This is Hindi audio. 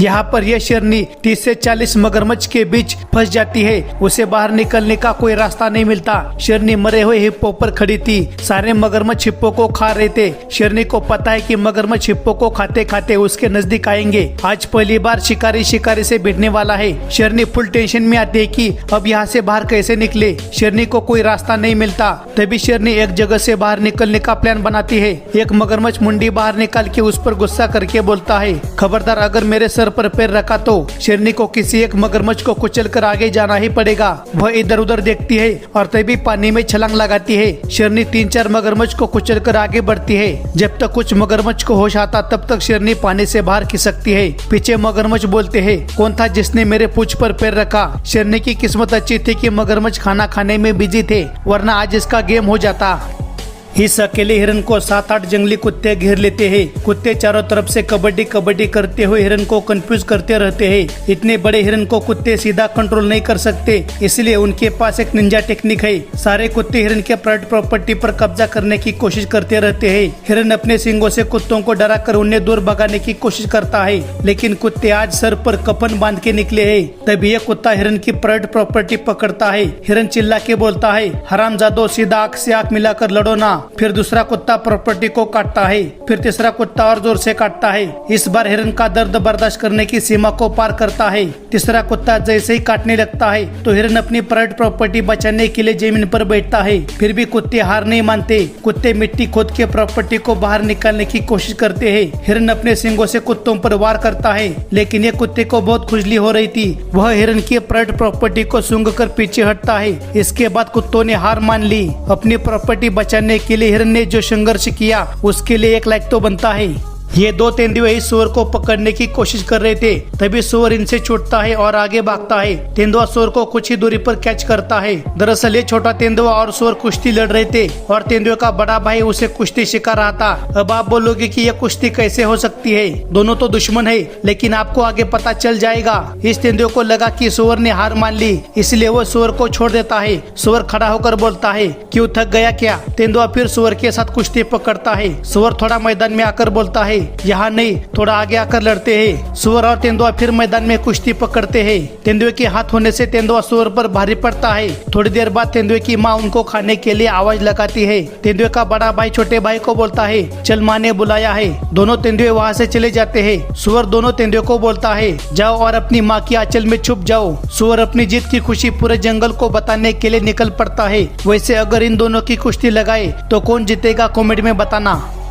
यहाँ पर यह शेरनी 30 से 40 मगरमच्छ के बीच फंस जाती है। उसे बाहर निकलने का कोई रास्ता नहीं मिलता। शेरनी मरे हुए हिप्पो पर खड़ी थी। सारे मगरमच्छ हिप्पो को खा रहे थे। शेरनी को पता है कि मगरमच्छ हिप्पो को खाते खाते उसके नजदीक आएंगे। आज पहली बार शिकारी से भिड़ने वाला है। शेरनी फुल टेंशन में आती है कि अब यहाँ से बाहर कैसे निकले। शेरनी को कोई रास्ता नहीं मिलता। तभी शेरनी एक जगह से बाहर निकलने का प्लान बनाती है। एक मगरमच्छ मुंडी बाहर निकाल के उस पर गुस्सा करके बोलता है, खबरदार अगर मेरे सर पर पैर रखा तो शेरनी को किसी एक मगरमच्छ को कुचल कर आगे जाना ही पड़ेगा। वह इधर उधर देखती है और तभी पानी में छलांग लगाती है। शेरनी 3-4 मगरमच्छ को कुचल कर आगे बढ़ती है। जब तक कुछ मगरमच्छ को होश आता तब तक शेरनी पानी से बाहर खिसकती है। पीछे मगरमच्छ बोलते हैं, कौन था जिसने मेरे पूंछ पर पैर रखा। शेरनी की किस्मत अच्छी थी कि मगरमच्छ खाना खाने में बिजी थे, वरना आज इसका गेम हो जाता। इस अकेले हिरन को 7-8 जंगली कुत्ते घेर लेते हैं। कुत्ते चारों तरफ से कबड्डी कबड्डी करते हुए हिरन को कंफ्यूज करते रहते हैं। इतने बड़े हिरन को कुत्ते सीधा कंट्रोल नहीं कर सकते, इसलिए उनके पास एक निंजा टेक्निक है। सारे कुत्ते हिरन के प्राइवेट प्रॉपर्टी पर कब्जा करने की कोशिश करते रहते हैं। हिरन अपने सींगों से कुत्तों को डरा कर उन्हें दूर भगाने की कोशिश करता है, लेकिन कुत्ते आज सर पर कफन बांध के निकले है। तभी यह कुत्ता हिरन की प्राइवेट प्रॉपर्टी पकड़ता है। हिरन चिल्ला के बोलता है, हरामजादो, सीधा आंख से आंख मिलाकर लड़ो ना। फिर दूसरा कुत्ता प्रॉपर्टी को काटता है। फिर तीसरा कुत्ता और जोर से काटता है। इस बार हिरन का दर्द बर्दाश्त करने की सीमा को पार करता है। तीसरा कुत्ता जैसे ही काटने लगता है तो हिरन अपनी प्राइवेट प्रॉपर्टी बचाने के लिए जमीन पर बैठता है। फिर भी कुत्ते हार नहीं मानते। कुत्ते मिट्टी खोद के प्रॉपर्टी को बाहर निकालने की कोशिश करते हैं। हिरन अपने सींगों से कुत्तों पर वार करता है, लेकिन ये कुत्ते को बहुत खुजली हो रही थी। वह हिरन की प्राइवेट प्रॉपर्टी को सूंघ कर पीछे हटता है। इसके बाद कुत्तों ने हार मान ली। अपनी प्रॉपर्टी बचाने के लिए हिरन ने जो संघर्ष किया उसके लिए 1 लाइक तो बनता है। ये 2 तेंदुए इस सुअर को पकड़ने की कोशिश कर रहे थे। तभी सुअर इनसे छूटता है और आगे भागता है। तेंदुआ सुअर को कुछ ही दूरी पर कैच करता है। दरअसल ये छोटा तेंदुआ और सुअर कुश्ती लड़ रहे थे और तेंदुए का बड़ा भाई उसे कुश्ती सिखा रहा था। अब आप बोलोगे कि यह कुश्ती कैसे हो सकती है, दोनों तो दुश्मन है, लेकिन आपको आगे पता चल जाएगा। इस तेंदुए को लगा कि सुअर ने हार मान ली, इसलिए वो सुअर को छोड़ देता है। सुअर खड़ा होकर बोलता है, क्यों, थक गया क्या। तेंदुआ फिर सुअर के साथ कुश्ती पकड़ता है। सुअर थोड़ा मैदान में आकर बोलता है, यहाँ नहीं, थोड़ा आगे आकर लड़ते हैं। सुअर और तेंदुआ फिर मैदान में कुश्ती पकड़ते हैं। तेंदुए के हाथ होने से तेंदुआ सुअर पर भारी पड़ता है। थोड़ी देर बाद तेंदुए की माँ उनको खाने के लिए आवाज लगाती है। तेंदुए का बड़ा भाई छोटे भाई को बोलता है, चल माँ ने बुलाया है। दोनों तेंदुए वहाँ से चले जाते हैं। सुअर दोनों तेंदुए को बोलता है, जाओ और अपनी माँ की आंचल में छुप जाओ। सुअर अपनी जीत की खुशी पूरे जंगल को बताने के लिए निकल पड़ता है। वैसे अगर इन दोनों की कुश्ती लगाए तो कौन जीतेगा, कमेंट में बताना।